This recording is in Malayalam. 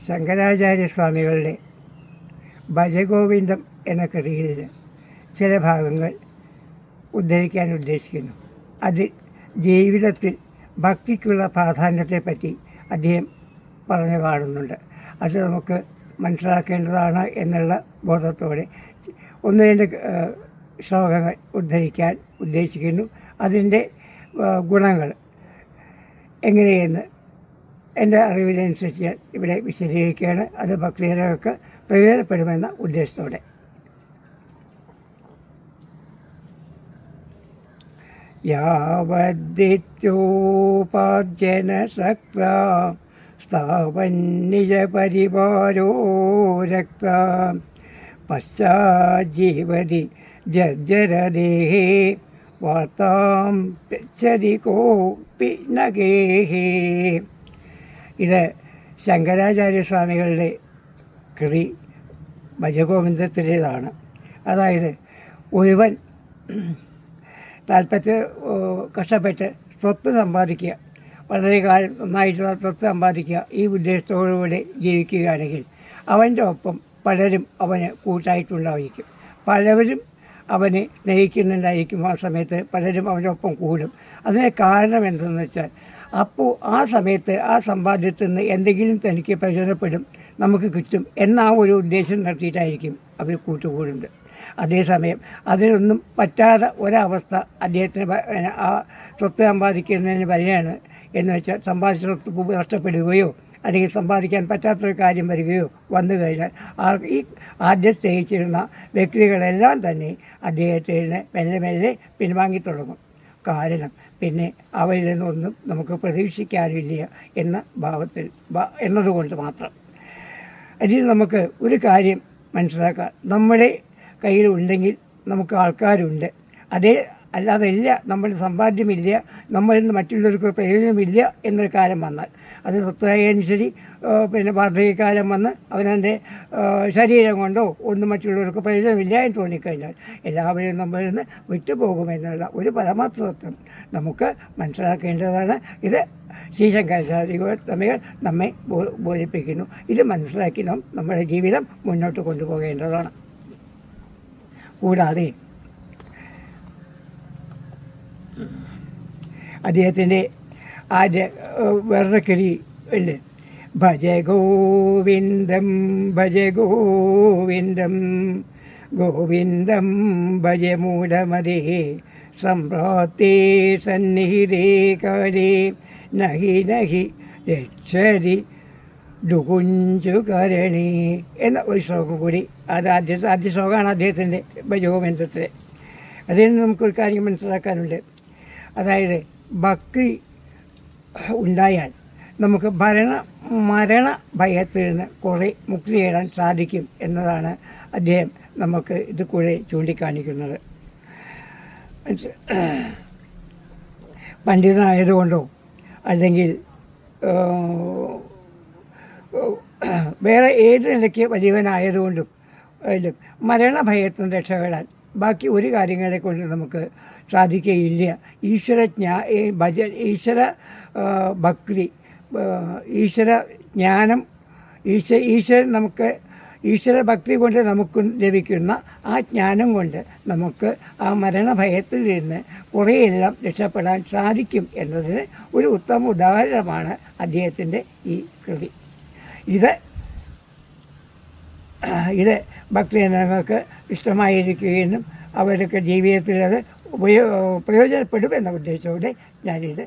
ശങ്കരാചാര്യസ്വാമികളുടെ ഭജഗോവിന്ദം എന്ന കൃതിയിൽ ചില ഭാഗങ്ങൾ ഉദ്ധരിക്കാൻ ഉദ്ദേശിക്കുന്നു. അതിൽ ജീവിതത്തിൽ ഭക്തിക്കുള്ള പ്രാധാന്യത്തെപ്പറ്റി അദ്ദേഹം പറഞ്ഞു കാണുന്നുണ്ട്. അത് നമുക്ക് മനസ്സിലാക്കേണ്ടതാണ് എന്നുള്ള ബോധത്തോടെ ഒന്ന് രണ്ട് ശ്ലോകങ്ങൾ ഉദ്ധരിക്കാൻ ഉദ്ദേശിക്കുന്നു. അതിൻ്റെ ഗുണങ്ങൾ എങ്ങനെയെന്ന് എൻ്റെ അറിവിനനുസരിച്ച് ഞാൻ ഇവിടെ വിശദീകരിക്കുകയാണ്. അത് ഭക്തജനങ്ങൾക്ക് പ്രയോജനപ്പെടുമെന്ന ഉദ്ദേശത്തോടെ. യാവദ്ദിത്യോപാർജന സക്ത സ്ഥാവന്നിജ പരിവാരോ രക്ത പശ്ചാജീവതി ജർജരദേഹേ വാർത്താം പൃച്ഛതി കോപി നഗേഹേ. ഇത് ശങ്കരാചാര്യസ്വാമികളുടെ കൃതി ഭജഗോവിന്ദത്തിൻ്റേതാണ്. അതായത് ഒരുവൻ കഷ്ടപ്പെട്ട് സ്വത്ത് സമ്പാദിക്കുക, വളരെ കാലം നന്നായിട്ടുള്ള സ്വത്ത് സമ്പാദിക്കുക, ഈ ഉദ്ദേശത്തോടുകൂടി ജീവിക്കുകയാണെങ്കിൽ അവൻ്റെ ഒപ്പം പലരും അവന് കൂട്ടായിട്ടുണ്ടായിരിക്കും. പലവരും അവനെ സ്നേഹിക്കുന്നുണ്ടായിരിക്കും. ആ സമയത്ത് പലരും അവൻ്റെ ഒപ്പം കൂടും. അതിന് കാരണം എന്തെന്ന് വെച്ചാൽ, അപ്പോൾ ആ സമയത്ത് ആ സമ്പാദ്യത്തിൽ നിന്ന് എന്തെങ്കിലും തനിക്ക് പ്രയോജനപ്പെടും, നമുക്ക് കിട്ടും എന്ന ആ ഒരു ഉദ്ദേശം നടത്തിയിട്ടായിരിക്കും അവർ കൂട്ടുകൂടുന്നത്. അതേസമയം അതിനൊന്നും പറ്റാത്ത ഒരവസ്ഥ അദ്ദേഹത്തിന് ആ സ്വത്ത് സമ്പാദിക്കുന്നതിന് വരികയാണ് എന്ന് വെച്ചാൽ, സമ്പാദിച്ച സ്വത്ത് നഷ്ടപ്പെടുകയോ അല്ലെങ്കിൽ സമ്പാദിക്കാൻ പറ്റാത്തൊരു കാര്യം വരികയോ വന്നു കഴിഞ്ഞാൽ ഈ ആദ്യം സ്നേഹിച്ചിരുന്ന വ്യക്തികളെല്ലാം തന്നെ അദ്ദേഹത്തിന് മെല്ലെ മെല്ലെ പിൻവാങ്ങി തുടങ്ങും. കാരണം പിന്നെ അവയിൽ നിന്നൊന്നും നമുക്ക് പ്രതീക്ഷിക്കാനില്ല എന്ന ഭാവത്തിൽ എന്നതുകൊണ്ട് മാത്രം. അതിൽ നമുക്ക് ഒരു കാര്യം മനസ്സിലാക്കാം, നമ്മുടെ കയ്യിലുണ്ടെങ്കിൽ നമുക്ക് ആൾക്കാരുണ്ട്. അല്ലാതെ ഇല്ല, നമ്മുടെ സമ്പാദ്യമില്ല, നമ്മളിൽ നിന്ന് മറ്റുള്ളവർക്ക് പ്രയോജനമില്ല എന്നൊരു കാലം വന്നാൽ, അത് സ്വത്തായാലും ശരി, പിന്നെ വാർദ്ധക്യകാലം വന്ന് അവനവൻ്റെ ശരീരം കൊണ്ടോ ഒന്നും മറ്റുള്ളവർക്ക് പ്രയോജനമില്ല എന്ന് തോന്നിക്കഴിഞ്ഞാൽ എല്ലാവരും നമ്മളിൽ നിന്ന് വിട്ടുപോകുമെന്നുള്ള ഒരു പരമാർത്ഥതത്വം നമുക്ക് മനസ്സിലാക്കേണ്ടതാണ്. ഇത് ശ്രീ ശങ്കരാചാര്യസ്വാമികൾ നമ്മെ ബോധിപ്പിക്കുന്നു. ഇത് മനസ്സിലാക്കി നാം നമ്മുടെ ജീവിതം മുന്നോട്ട് കൊണ്ടുപോകേണ്ടതാണ്. കൂടാതെ അദ്ദേഹത്തിൻ്റെ ആദ്യ വേറൊരു കൃതി ഉണ്ട്, ഭജ ഗോവിന്ദം ഭജ ഗോവിന്ദം ഗോവിന്ദം ഭജ മൂഢമതേ സംപ്രാപ്തേ സന്നിഹിതേ കാലേ നഹി നഹി രക്ഷതി ദുകുഞ്ചുകരണി എന്ന ഒരു ശ്ലോകം കൂടി. അത് ആദ്യ ശ്ലോകമാണ് അദ്ദേഹത്തിൻ്റെ ഭജഗോവിന്ദത്തിലെ. അതിൽ നിന്ന് നമുക്കൊരു കാര്യം മനസ്സിലാക്കാനുണ്ട്. അതായത് ഭക്തി ഉണ്ടായാൽ നമുക്ക് മരണ ഭയത്തിൽ നിന്ന് കുറേ മുക്തി നേടാൻ സാധിക്കും എന്നതാണ് അദ്ദേഹം നമുക്ക് ഇത് കൂടെ ചൂണ്ടിക്കാണിക്കുന്നത്. പണ്ഡിതനായതുകൊണ്ടോ അല്ലെങ്കിൽ വേറെ ഏത് നിലയ്ക്ക് വലിയവനായതുകൊണ്ടും മരണഭയത്തിൽ നിന്ന് രക്ഷപ്പെടാൻ ബാക്കി ഒരു കാര്യങ്ങളെ കൊണ്ട് നമുക്ക് സാധിക്കുകയില്ല. ഈശ്വര ഭക്തി, ഈശ്വര ജ്ഞാനം, ഈശ്വരൻ നമുക്ക് ഈശ്വര ഭക്തി കൊണ്ട് നമുക്ക് ലഭിക്കുന്ന ആ ജ്ഞാനം കൊണ്ട് നമുക്ക് ആ മരണഭയത്തിൽ നിന്ന് കുറേയെല്ലാം രക്ഷപ്പെടാൻ സാധിക്കും എന്നതിന് ഒരു ഉത്തമ ഉദാഹരണമാണ് അദ്ദേഹത്തിൻ്റെ ഈ കൃതി. ഇത് ഭക്തജനങ്ങൾക്ക് ഇഷ്ടമായിരിക്കുകയും അവരൊക്കെ ജീവിതത്തിൽ അത് പ്രയോജനപ്പെടും എന്ന ഉദ്ദേശത്തോടെ ഞാനിത്